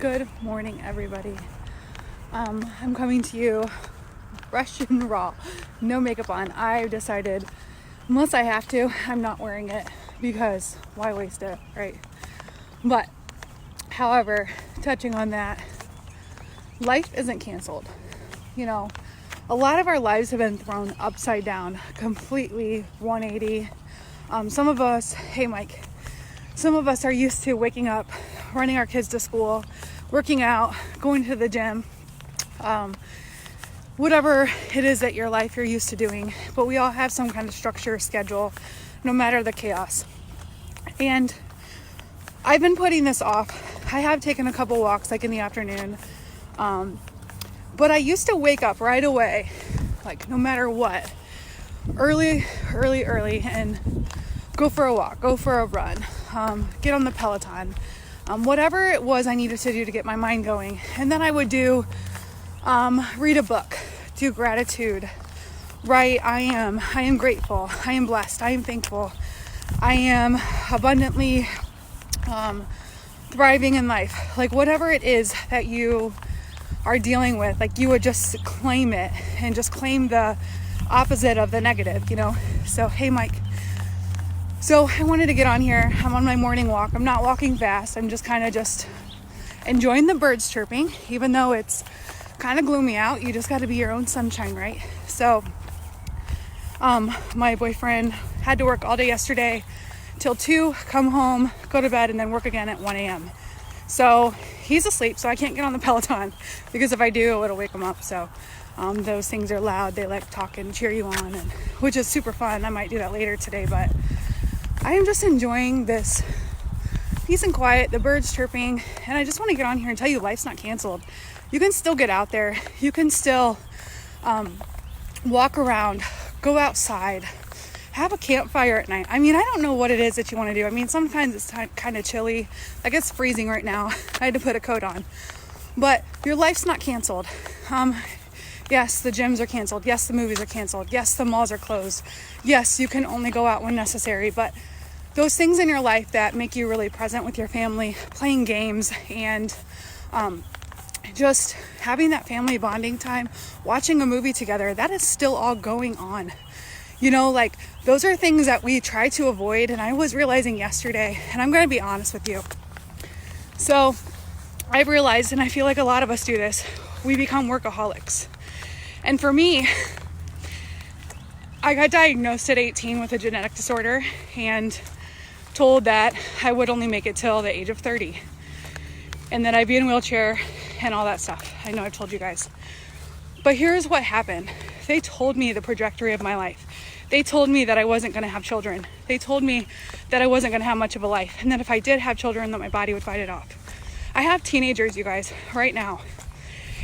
Good morning, everybody. I'm coming to you fresh and raw, no makeup on. I've decided, unless I have to, I'm not wearing it because why waste it, right? But, however, touching on that, life isn't canceled. You know, a lot of our lives have been thrown upside down, completely 180. Some of us, hey Mike, some of us are used to waking up, running our kids to school, working out, going to the gym, whatever it is that your life you're used to doing. But we all have some kind of structure, schedule, no matter the chaos. And I've been putting this off. I have taken a couple walks like in the afternoon. But I used to wake up right away, like no matter what, early, and go for a walk, go for a run, get on the Peloton, whatever it was I needed to do to get my mind going. And then I would do, read a book, do gratitude, write, I am grateful, I am blessed, I am thankful, I am abundantly thriving in life. Like whatever it is that you are dealing with, like you would just claim it and just claim the opposite of the negative, you know? So, hey Mike. So I wanted to get on here. I'm on my morning walk. I'm not walking fast. I'm just kind of just enjoying the birds chirping, even though it's kind of gloomy out. You just got to be your own sunshine, right? So, my boyfriend had to work all day yesterday till 2, come home, go to bed, and then work again at 1 a.m. So he's asleep, so I can't get on the Peloton because if I do, it'll wake him up. So those things are loud. They like talk and cheer you on, and which is super fun. I might do that later today, but I am just enjoying this peace and quiet, the birds chirping, and I just want to get on here and tell you life's not canceled. You can still get out there. You can still walk around, go outside, have a campfire at night. I mean, I don't know what it is that you want to do. I mean, sometimes it's kind of chilly. Like it's freezing right now. I had to put a coat on. But your life's not canceled. Yes, the gyms are canceled. Yes, the movies are canceled. Yes, the malls are closed. Yes, you can only go out when necessary. But those things in your life that make you really present with your family, playing games, and just having that family bonding time, watching a movie together, that is still all going on. You know, like those are things that we try to avoid. And I was realizing yesterday, and I'm going to be honest with you. So I've realized, and I feel like a lot of us do this, we become workaholics. And for me, I got diagnosed at 18 with a genetic disorder and told that I would only make it till the age of 30. And then I'd be in a wheelchair and all that stuff. I know I've told you guys. But here's what happened. They told me the trajectory of my life. They told me that I wasn't going to have children. They told me that I wasn't going to have much of a life. And that if I did have children, that my body would fight it off. I have teenagers, you guys, right now.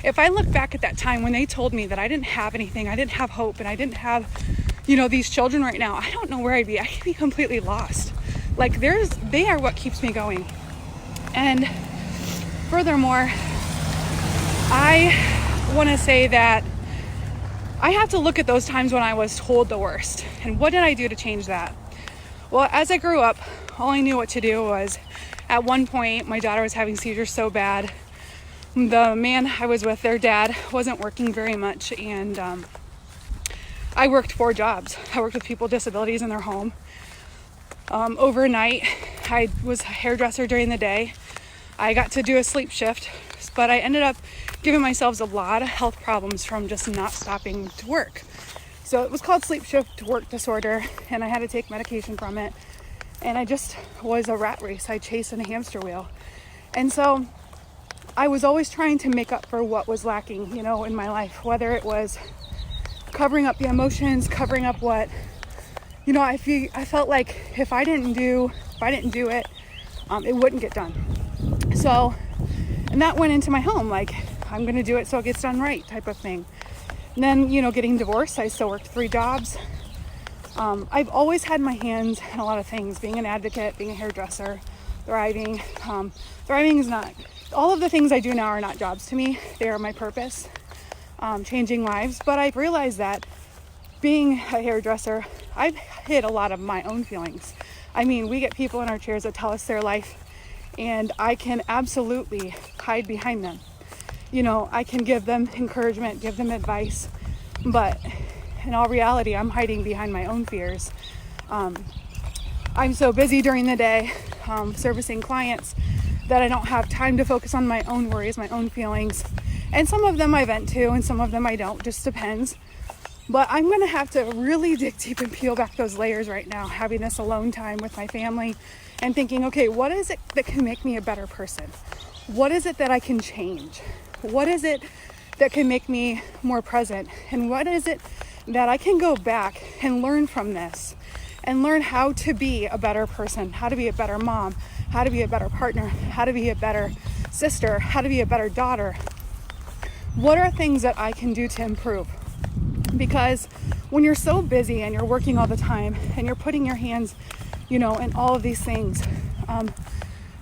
If I look back at that time when they told me that I didn't have anything, I didn't have hope, and I didn't have, you know, these children right now, I don't know where I'd be. I could be completely lost. Like they are what keeps me going. And furthermore, I want to say that I have to look at those times when I was told the worst. And what did I do to change that? Well, as I grew up, all I knew what to do was, at one point, my daughter was having seizures so bad. The man I was with, their dad, wasn't working very much. And I worked 4 jobs. I worked with people with disabilities in their home. Overnight, I was a hairdresser during the day. I got to do a sleep shift, but I ended up giving myself a lot of health problems from just not stopping to work. So it was called sleep shift work disorder, and I had to take medication from it. And I just was a rat race. I chased in a hamster wheel. And so I was always trying to make up for what was lacking, you know, in my life, whether it was covering up the emotions, covering up what, you know, I felt like if I didn't do it, it wouldn't get done. So, and that went into my home, like, I'm going to do it so it gets done right type of thing. And then, you know, getting divorced, I still worked 3 jobs. I've always had my hands in a lot of things, being an advocate, being a hairdresser, thriving. Thriving is not, all of the things I do now are not jobs to me. They are my purpose, changing lives. But I've realized that being a hairdresser, I've hit a lot of my own feelings. I mean, we get people in our chairs that tell us their life and I can absolutely hide behind them. You know, I can give them encouragement, give them advice, but in all reality, I'm hiding behind my own fears. I'm so busy during the day servicing clients that I don't have time to focus on my own worries, my own feelings. And some of them I vent to and some of them I don't, just depends. But I'm going to have to really dig deep and peel back those layers right now, having this alone time with my family and thinking, okay, what is it that can make me a better person? What is it that I can change? What is it that can make me more present? And what is it that I can go back and learn from this and learn how to be a better person, how to be a better mom, how to be a better partner, how to be a better sister, how to be a better daughter? What are things that I can do to improve? Because when you're so busy and you're working all the time and you're putting your hands, you know, in all of these things,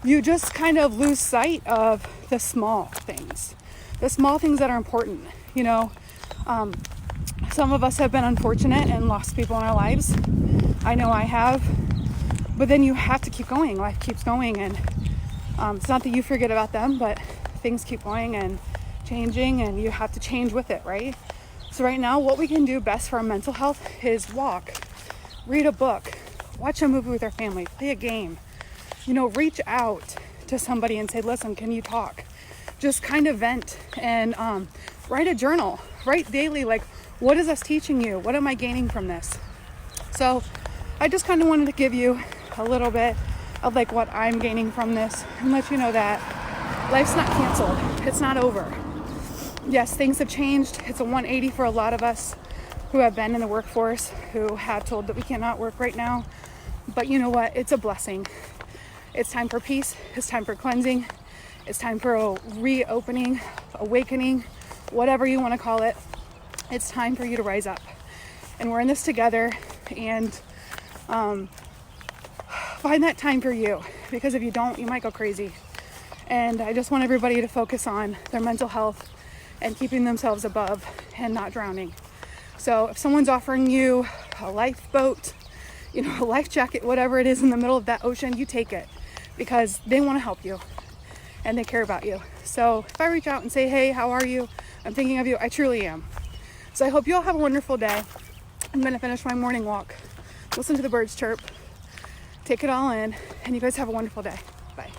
you just kind of lose sight of the small things that are important. You know, some of us have been unfortunate and lost people in our lives. I know I have, but then you have to keep going. Life keeps going, and it's not that you forget about them, but things keep going and changing, and you have to change with it, right? So right now, what we can do best for our mental health is walk, read a book, watch a movie with our family, play a game, you know, reach out to somebody and say, listen, can you talk? Just kind of vent and write a journal, write daily, like, what is this teaching you? What am I gaining from this? So I just kind of wanted to give you a little bit of like what I'm gaining from this and let you know that life's not canceled. It's not over. Yes, things have changed. It's a 180 for a lot of us who have been in the workforce, who have told that we cannot work right now. But you know what? It's a blessing. It's time for peace. It's time for cleansing. It's time for a reopening, awakening, whatever you want to call it. It's time for you to rise up. And we're in this together, and find that time for you, because if you don't, you might go crazy. And I just want everybody to focus on their mental health and keeping themselves above and not drowning. So if someone's offering you a lifeboat, you know, a life jacket, whatever it is in the middle of that ocean, you take it, because they want to help you and they care about you. So if I reach out and say, hey, how are you? I'm thinking of you. I truly am. So I hope you all have a wonderful day. I'm going to finish my morning walk, listen to the birds chirp, take it all in, and you guys have a wonderful day. Bye.